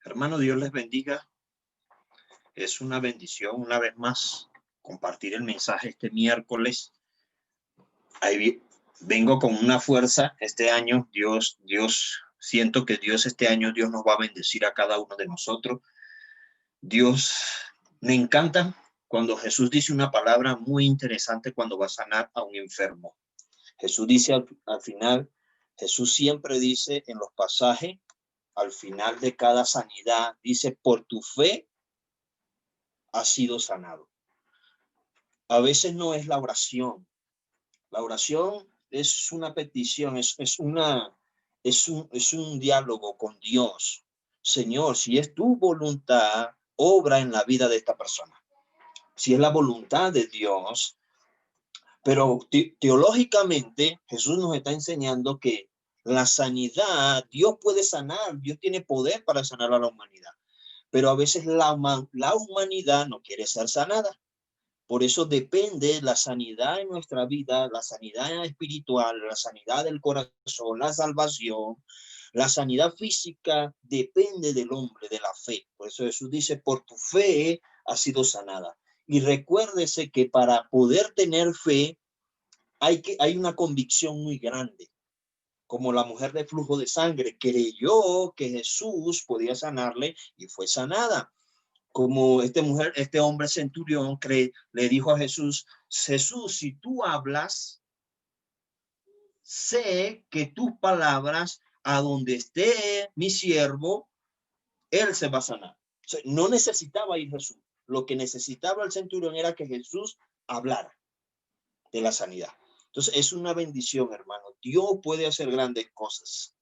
Hermano, Dios les bendiga. Es una bendición una vez más compartir el mensaje este miércoles. Ahí vengo con una fuerza este año. Siento que Dios este año, Dios nos va a bendecir a cada uno de nosotros. Dios, me encanta cuando Jesús dice una palabra muy interesante cuando va a sanar a un enfermo. Jesús dice al final, Jesús siempre dice en los pasajes, al final de cada sanidad, dice, por tu fe has sido sanado. A veces no es la oración. La oración es una petición, es un diálogo con Dios. Señor, si es tu voluntad, obra en la vida de esta persona. Si es la voluntad de Dios, pero teológicamente Jesús nos está enseñando que la sanidad, Dios puede sanar, Dios tiene poder para sanar a la humanidad, pero a veces la humanidad no quiere ser sanada. Por eso depende la sanidad en nuestra vida, la sanidad espiritual, la sanidad del corazón, la salvación, la sanidad física, depende del hombre, de la fe. Por eso Jesús dice, por tu fe has sido sanada. Y recuérdese que para poder tener fe hay una convicción muy grande. Como la mujer de flujo de sangre creyó que Jesús podía sanarle y fue sanada. Como este hombre centurión le dijo a Jesús, Jesús, si tú hablas, sé que tus palabras, a donde esté mi siervo, él se va a sanar. O sea, no necesitaba ir Jesús. Lo que necesitaba el centurión era que Jesús hablara de la sanidad. Entonces es una bendición, hermano. Dios puede hacer grandes cosas.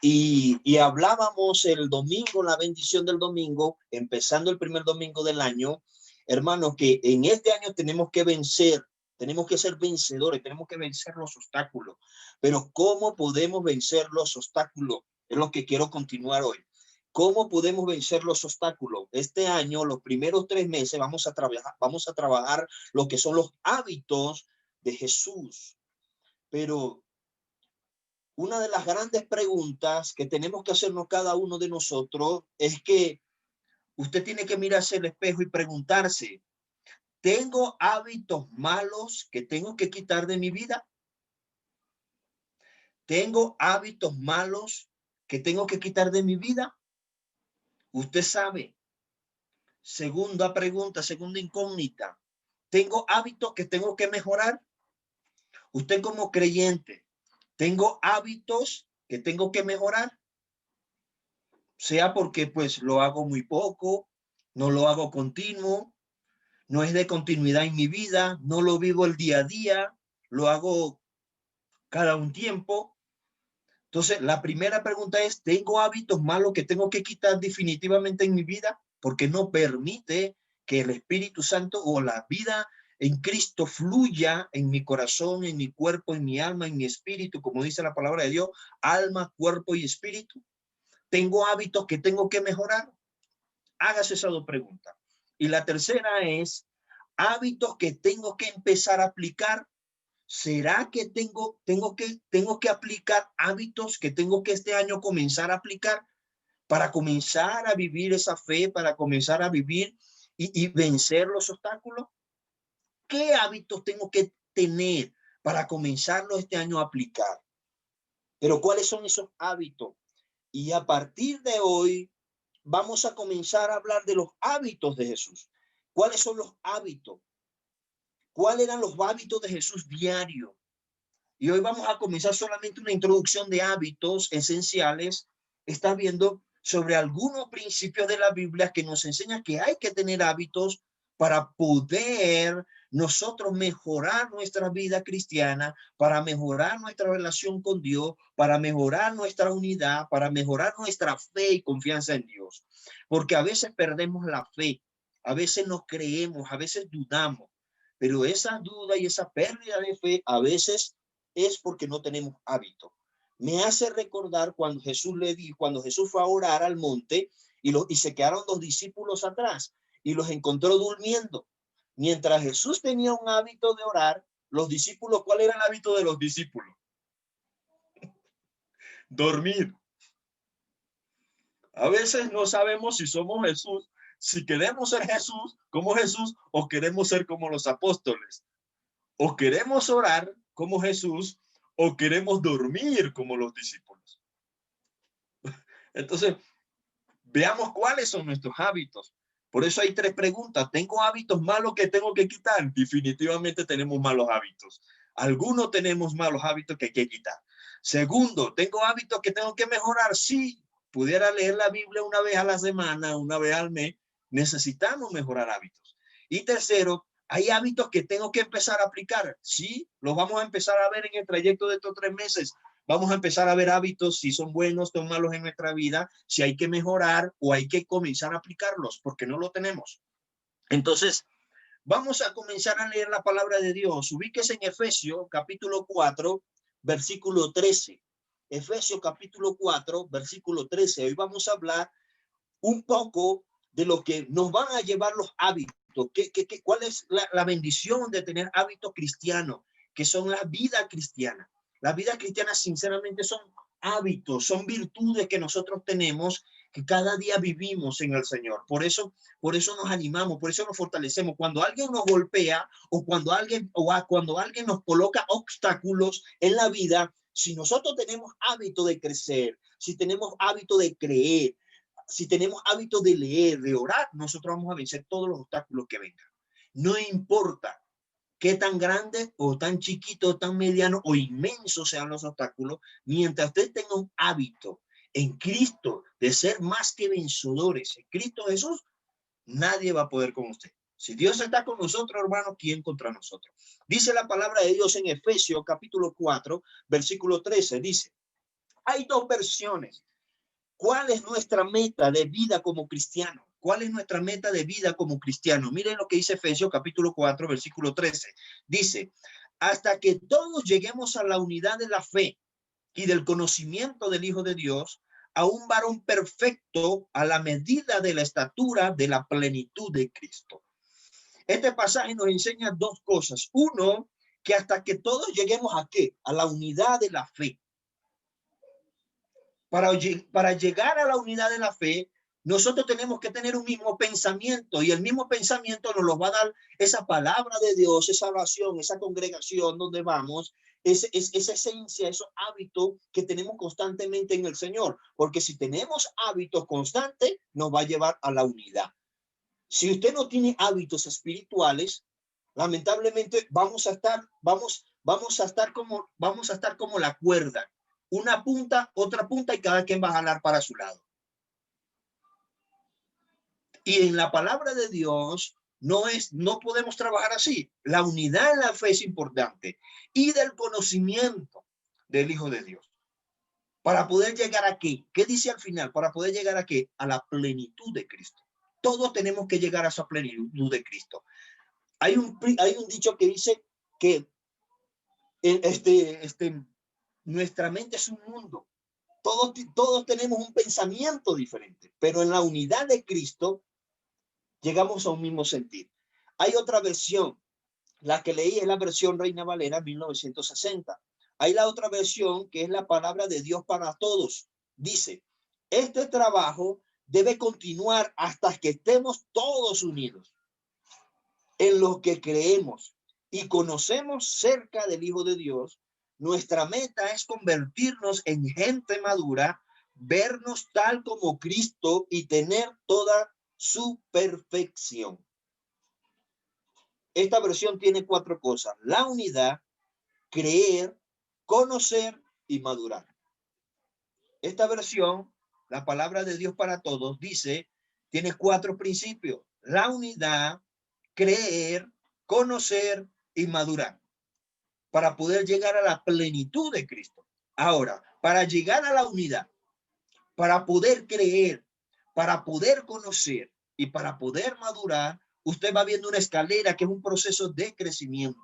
Y hablábamos el domingo, la bendición del domingo, empezando el primer domingo del año, hermanos, que en este año tenemos que vencer, tenemos que ser vencedores, tenemos que vencer los obstáculos. Pero ¿cómo podemos vencer los obstáculos? Es lo que quiero continuar hoy. ¿Cómo podemos vencer los obstáculos? Este año, los primeros 3 meses, vamos a trabajar lo que son los hábitos de Jesús. Pero una de las grandes preguntas que tenemos que hacernos cada uno de nosotros es que usted tiene que mirarse al espejo y preguntarse, ¿tengo hábitos malos que tengo que quitar de mi vida? ¿Tengo hábitos malos que tengo que quitar de mi vida? Usted sabe. Segunda pregunta, segunda incógnita. ¿Tengo hábitos que tengo que mejorar? Usted como creyente, ¿tengo hábitos que tengo que mejorar? Sea porque pues lo hago muy poco, no lo hago continuo, no es de continuidad en mi vida, no lo vivo el día a día, lo hago cada un tiempo. Entonces, la primera pregunta es, ¿tengo hábitos malos que tengo que quitar definitivamente en mi vida? Porque no permite que el Espíritu Santo o la vida en Cristo fluya en mi corazón, en mi cuerpo, en mi alma, en mi espíritu, como dice la palabra de Dios, alma, cuerpo y espíritu. ¿Tengo hábitos que tengo que mejorar? Hágase esas dos preguntas. Y la tercera es, hábitos que tengo que empezar a aplicar. ¿Será que tengo que aplicar hábitos que tengo que este año comenzar a aplicar para comenzar a vivir esa fe, para comenzar a vivir y vencer los obstáculos? ¿Qué hábitos tengo que tener para comenzarlo este año a aplicar? Pero ¿cuáles son esos hábitos? Y a partir de hoy vamos a comenzar a hablar de los hábitos de Jesús. ¿Cuáles son los hábitos? ¿Cuáles eran los hábitos de Jesús diario? Y hoy vamos a comenzar solamente una introducción de hábitos esenciales. Está viendo sobre algunos principios de la Biblia que nos enseñan que hay que tener hábitos para poder nosotros mejorar nuestra vida cristiana, para mejorar nuestra relación con Dios, para mejorar nuestra unidad, para mejorar nuestra fe y confianza en Dios. Porque a veces perdemos la fe, a veces no creemos, a veces dudamos, pero esa duda y esa pérdida de fe a veces es porque no tenemos hábito. Me hace recordar cuando cuando Jesús fue a orar al monte y se quedaron los discípulos atrás y los encontró durmiendo. Mientras Jesús tenía un hábito de orar, los discípulos, ¿cuál era el hábito de los discípulos? Dormir. A veces no sabemos si somos Jesús, si queremos ser Jesús como Jesús o queremos ser como los apóstoles. O queremos orar como Jesús o queremos dormir como los discípulos. Entonces, veamos cuáles son nuestros hábitos. Por eso hay tres preguntas. ¿Tengo hábitos malos que tengo que quitar? Definitivamente tenemos malos hábitos. Algunos tenemos malos hábitos que hay que quitar. Segundo, ¿tengo hábitos que tengo que mejorar? Sí, pudiera leer la Biblia una vez a la semana, una vez al mes. Necesitamos mejorar hábitos. Y tercero, hay hábitos que tengo que empezar a aplicar. Sí, los vamos a empezar a ver en el trayecto de estos 3 meses. Vamos a empezar a ver hábitos, si son buenos o malos en nuestra vida, si hay que mejorar o hay que comenzar a aplicarlos, porque no lo tenemos. Entonces, vamos a comenzar a leer la palabra de Dios. Ubíquese en Efesios capítulo 4, versículo 13. Efesios capítulo 4, versículo 13. Hoy vamos a hablar un poco de lo que nos van a llevar los hábitos. ¿Cuál es la bendición de tener hábitos cristianos? Que son la vida cristiana. La vida cristiana, sinceramente, son hábitos, son virtudes que nosotros tenemos, que cada día vivimos en el Señor. Por eso nos animamos, por eso nos fortalecemos. Cuando alguien nos golpea o cuando alguien nos coloca obstáculos en la vida, si nosotros tenemos hábito de crecer, si tenemos hábito de creer, si tenemos hábito de leer, de orar, nosotros vamos a vencer todos los obstáculos que vengan. No importa qué tan grande o tan chiquito, tan mediano o inmenso sean los obstáculos, mientras usted tenga un hábito en Cristo de ser más que vencedores, en Cristo Jesús, nadie va a poder con usted. Si Dios está con nosotros, hermano, ¿quién contra nosotros? Dice la palabra de Dios en Efesios capítulo 4, versículo 13, dice, hay dos versiones. ¿Cuál es nuestra meta de vida como cristiano? ¿Cuál es nuestra meta de vida como cristiano? Miren lo que dice Efesios capítulo 4, versículo 13. Dice, hasta que todos lleguemos a la unidad de la fe y del conocimiento del Hijo de Dios, a un varón perfecto a la medida de la estatura de la plenitud de Cristo. Este pasaje nos enseña dos cosas. Uno, que hasta que todos lleguemos a ¿qué? A la unidad de la fe. Para llegar a la unidad de la fe, nosotros tenemos que tener un mismo pensamiento y el mismo pensamiento nos lo va a dar esa palabra de Dios, esa oración, esa congregación donde vamos, esa esencia, esos hábitos que tenemos constantemente en el Señor. Porque si tenemos hábitos constantes, nos va a llevar a la unidad. Si usted no tiene hábitos espirituales, lamentablemente vamos a estar como la cuerda. Una punta, otra punta y cada quien va a jalar para su lado. Y en la palabra de Dios no podemos trabajar así. La unidad en la fe es importante y del conocimiento del Hijo de Dios. Para poder llegar a ¿qué? ¿Qué dice al final? Para poder llegar a ¿qué? A la plenitud de Cristo. Todos tenemos que llegar a esa plenitud de Cristo. Hay un dicho que dice que nuestra mente es un mundo. Todos tenemos un pensamiento diferente, pero en la unidad de Cristo llegamos a un mismo sentir. Hay otra versión, la que leí es la versión Reina Valera 1960. Hay la otra versión que es la palabra de Dios para todos. Dice, este trabajo debe continuar hasta que estemos todos unidos en lo que creemos y conocemos cerca del Hijo de Dios. Nuestra meta es convertirnos en gente madura, vernos tal como Cristo y tener toda su perfección. Esta versión tiene 4 cosas: la unidad, creer, conocer y madurar. Esta versión, la palabra de Dios para todos, dice, tiene 4 principios: la unidad, creer, conocer y madurar, para poder llegar a la plenitud de Cristo. Ahora, para llegar a la unidad, para poder creer, para poder conocer y para poder madurar, usted va viendo una escalera que es un proceso de crecimiento.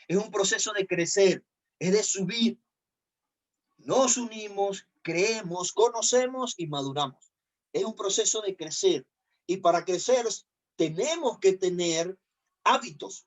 Es un proceso de crecer, es de subir. Nos unimos, creemos, conocemos y maduramos. Es un proceso de crecer. Y para crecer tenemos que tener hábitos.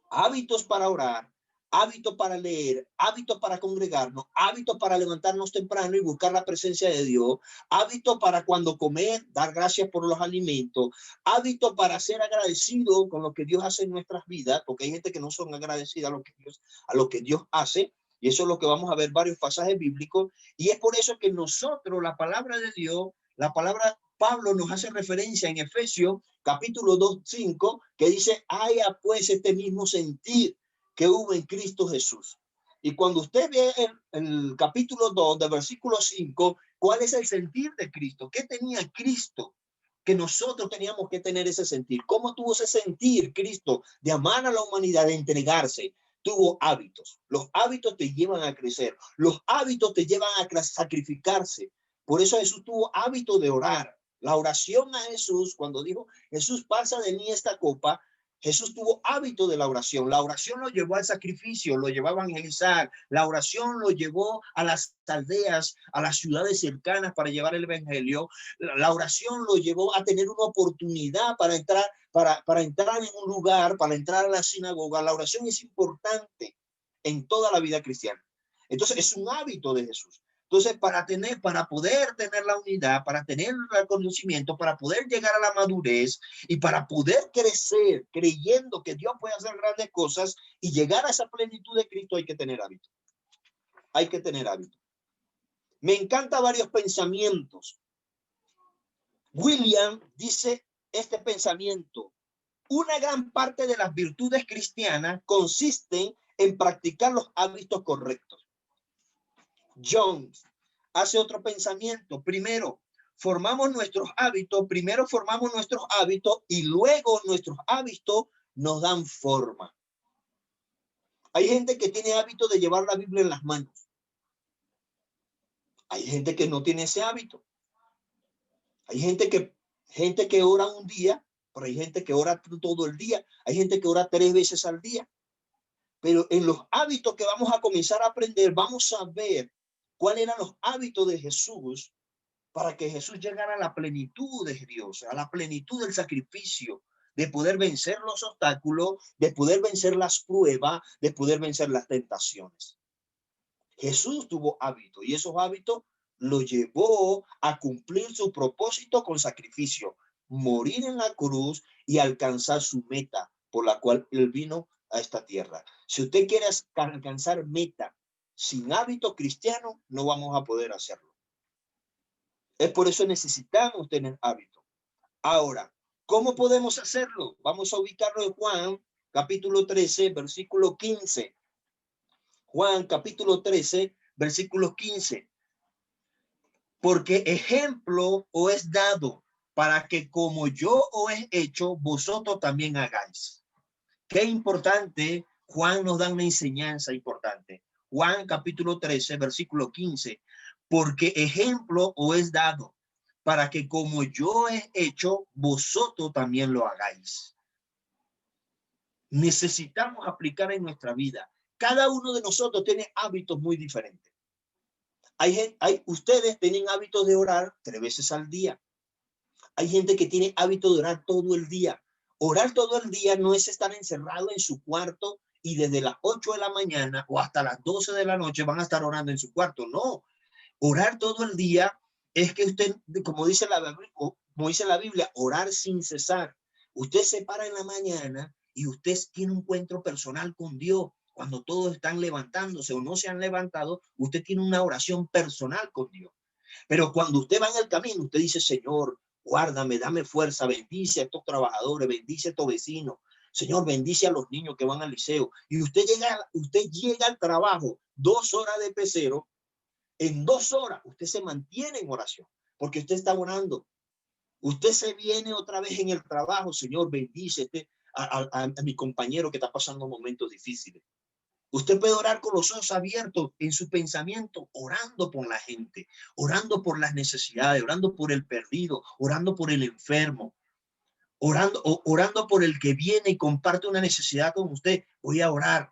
Hábitos para orar, hábito para leer, hábito para congregarnos, hábito para levantarnos temprano y buscar la presencia de Dios, hábito para cuando comer, dar gracias por los alimentos, hábito para ser agradecido con lo que Dios hace en nuestras vidas, porque hay gente que no son agradecidas a lo que Dios hace, y eso es lo que vamos a ver varios pasajes bíblicos, y es por eso que nosotros, la palabra de Dios, la palabra Pablo nos hace referencia en Efesios capítulo 2:5, que dice, haya pues este mismo sentir que hubo en Cristo Jesús. Y cuando usted ve el capítulo 2 del versículo 5, ¿cuál es el sentir de Cristo? ¿Qué tenía Cristo? Que nosotros teníamos que tener ese sentir. ¿Cómo tuvo ese sentir Cristo de amar a la humanidad, de entregarse? Tuvo hábitos. Los hábitos te llevan a crecer. Los hábitos te llevan a sacrificarse. Por eso Jesús tuvo hábito de orar. La oración a Jesús, cuando dijo, Jesús, pasa de mí esta copa, Jesús tuvo hábito de la oración. La oración lo llevó al sacrificio, lo llevó a evangelizar. La oración lo llevó a las aldeas, a las ciudades cercanas para llevar el evangelio. La oración lo llevó a tener una oportunidad para entrar, para entrar en un lugar, para entrar a la sinagoga. La oración es importante en toda la vida cristiana. Entonces es un hábito de Jesús. Entonces, para poder tener la unidad, para tener el conocimiento, para poder llegar a la madurez y para poder crecer creyendo que Dios puede hacer grandes cosas y llegar a esa plenitud de Cristo, hay que tener hábito. Hay que tener hábito. Me encanta varios pensamientos. William dice este pensamiento: una gran parte de las virtudes cristianas consisten en practicar los hábitos correctos. Jones hace otro pensamiento. Primero formamos nuestros hábitos y luego nuestros hábitos nos dan forma. Hay gente que tiene hábito de llevar la Biblia en las manos. Hay gente que no tiene ese hábito. Hay gente que ora un día, pero hay gente que ora todo el día. Hay gente que ora 3 veces al día. Pero en los hábitos que vamos a comenzar a aprender, vamos a ver cuáles eran los hábitos de Jesús para que Jesús llegara a la plenitud de Dios, a la plenitud del sacrificio, de poder vencer los obstáculos, de poder vencer las pruebas, de poder vencer las tentaciones. Jesús tuvo hábitos y esos hábitos lo llevó a cumplir su propósito con sacrificio, morir en la cruz y alcanzar su meta por la cual él vino a esta tierra. Si usted quiere alcanzar meta sin hábito cristiano, no vamos a poder hacerlo. Es por eso necesitamos tener hábito. Ahora, ¿cómo podemos hacerlo? Vamos a ubicarlo en Juan, capítulo 13, versículo 15. Juan, capítulo 13, versículo 15. Porque ejemplo os es dado para que como yo os he hecho, vosotros también hagáis. Qué importante. Juan nos da una enseñanza importante. Juan, capítulo 13, versículo 15. Porque ejemplo os es dado para que como yo he hecho, vosotros también lo hagáis. Necesitamos aplicar en nuestra vida. Cada uno de nosotros tiene hábitos muy diferentes. Ustedes tienen hábitos de orar 3 veces al día. Hay gente que tiene hábito de orar todo el día. Orar todo el día no es estar encerrado en su cuarto y desde las 8 de la mañana o hasta las 12 de la noche van a estar orando en su cuarto. No, orar todo el día es que usted, como dice la Biblia, orar sin cesar. Usted se para en la mañana y usted tiene un encuentro personal con Dios. Cuando todos están levantándose o no se han levantado, usted tiene una oración personal con Dios. Pero cuando usted va en el camino, usted dice, Señor, guárdame, dame fuerza, bendice a estos trabajadores, bendice a estos vecinos. Señor, bendice a los niños que van al liceo. Y usted llega al trabajo 2 horas de pecero. En 2 horas usted se mantiene en oración porque usted está orando. Usted se viene otra vez en el trabajo. Señor, bendice a mi compañero que está pasando momentos difíciles. Usted puede orar con los ojos abiertos en su pensamiento, orando por la gente, orando por las necesidades, orando por el perdido, orando por el enfermo, orando por el que viene y comparte una necesidad con usted. Voy a orar,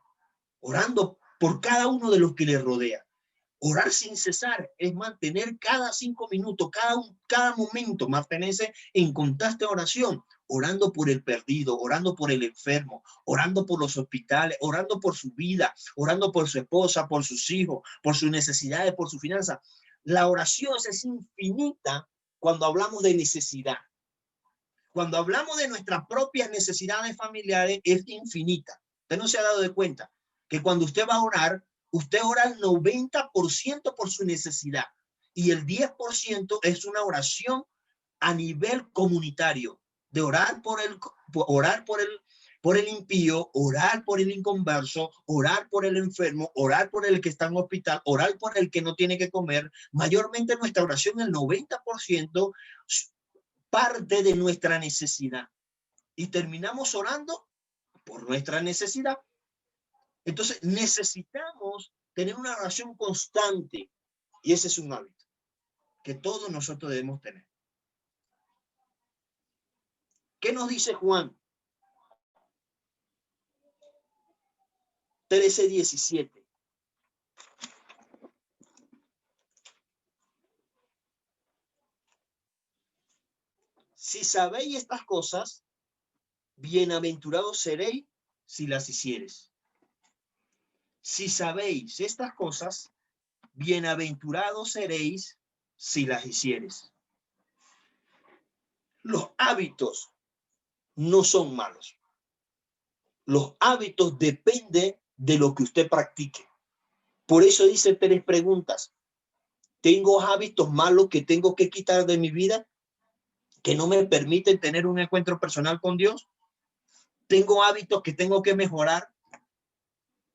orando por cada uno de los que le rodea. Orar sin cesar es mantener cada 5 minutos, cada momento, mantenerse en constante oración, orando por el perdido, orando por el enfermo, orando por los hospitales, orando por su vida, orando por su esposa, por sus hijos, por sus necesidades, por su finanza. La oración es infinita cuando hablamos de necesidad. Cuando hablamos de nuestras propias necesidades familiares, es infinita. Usted no se ha dado de cuenta que cuando usted va a orar, usted ora el 90% por su necesidad y el 10% es una oración a nivel comunitario, de orar por el impío, orar por el inconverso, orar por el enfermo, orar por el que está en hospital, orar por el que no tiene que comer. Mayormente nuestra oración, el 90%, parte de nuestra necesidad y terminamos orando por nuestra necesidad. Entonces necesitamos tener una oración constante y ese es un hábito que todos nosotros debemos tener. ¿Qué nos dice Juan 13:17? Si sabéis estas cosas, bienaventurados seréis si las hicieres. Si sabéis estas cosas, bienaventurados seréis si las hicieres. Los hábitos no son malos. Los hábitos dependen de lo que usted practique. Por eso dice 3 preguntas. ¿Tengo hábitos malos que tengo que quitar de mi vida que no me permiten tener un encuentro personal con Dios? ¿Tengo hábitos que tengo que mejorar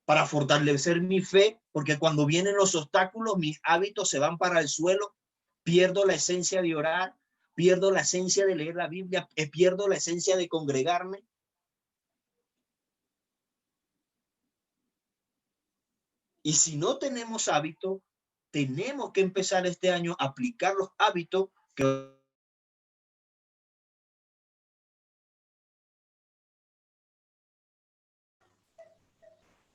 para fortalecer mi fe? Porque cuando vienen los obstáculos, mis hábitos se van para el suelo. Pierdo la esencia de orar, pierdo la esencia de leer la Biblia, pierdo la esencia de congregarme. Y si no tenemos hábitos, tenemos que empezar este año a aplicar los hábitos que...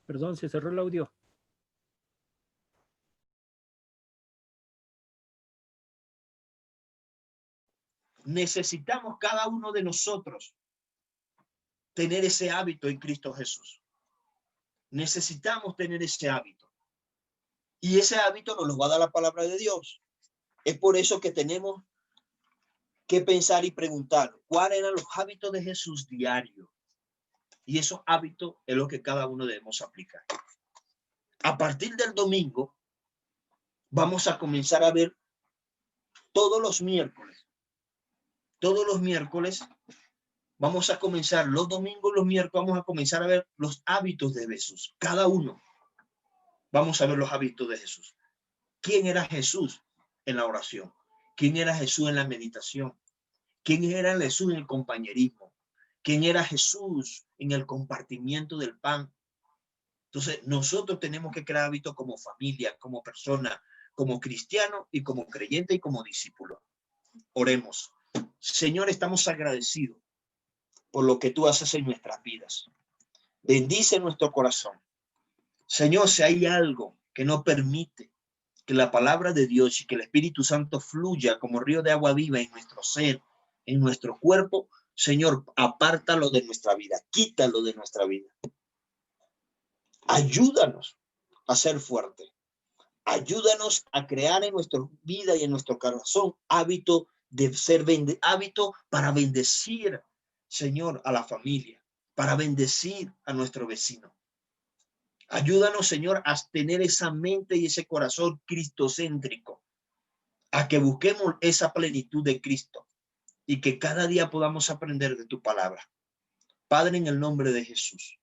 Perdón, se cerró el audio. Necesitamos cada uno de nosotros tener ese hábito en Cristo Jesús. Necesitamos tener ese hábito. Y ese hábito nos lo va a dar la palabra de Dios. Es por eso que tenemos que pensar y preguntar cuáles eran los hábitos de Jesús diarios. Y esos hábitos es lo que cada uno debemos aplicar. A partir del domingo, vamos a comenzar a ver todos los miércoles. Todos los miércoles vamos a comenzar, los domingos, los miércoles, vamos a comenzar a ver los hábitos de Jesús. Cada uno. Vamos a ver los hábitos de Jesús. ¿Quién era Jesús en la oración? ¿Quién era Jesús en la meditación? ¿Quién era Jesús en el compañerismo? ¿Quién era Jesús en el compartimiento del pan? Entonces, nosotros tenemos que crear hábitos como familia, como persona, como cristiano y como creyente y como discípulo. Oremos. Señor, estamos agradecidos por lo que tú haces en nuestras vidas. Bendice nuestro corazón. Señor, si hay algo que no permite que la palabra de Dios y que el Espíritu Santo fluya como río de agua viva en nuestro ser, en nuestro cuerpo, Señor, apártalo de nuestra vida, quítalo de nuestra vida. Ayúdanos a ser fuertes. Ayúdanos a crear en nuestra vida y en nuestro corazón hábito de ser hábito para bendecir, Señor, a la familia, para bendecir a nuestro vecino. Ayúdanos, Señor, a tener esa mente y ese corazón cristocéntrico, a que busquemos esa plenitud de Cristo y que cada día podamos aprender de tu palabra. Padre, en el nombre de Jesús,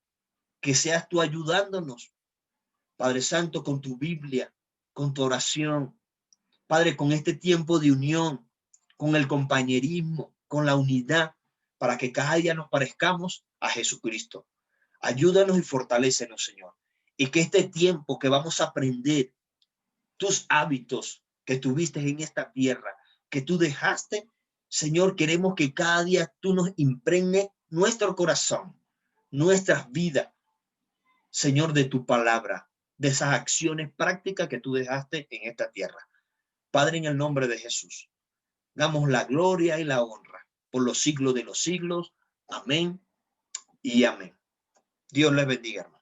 que seas tú ayudándonos, Padre Santo, con tu Biblia, con tu oración, Padre, con este tiempo de unión, con el compañerismo, con la unidad, para que cada día nos parezcamos a Jesucristo. Ayúdanos y fortalécenos, Señor. Y que este tiempo que vamos a aprender tus hábitos que tuviste en esta tierra, que tú dejaste, Señor, queremos que cada día tú nos impregnes nuestro corazón, nuestras vidas, Señor, de tu palabra. de esas acciones prácticas que tú dejaste en esta tierra. Padre, en el nombre de Jesús, damos la gloria y la honra por los siglos de los siglos. Amén y amén. Dios les bendiga, hermano.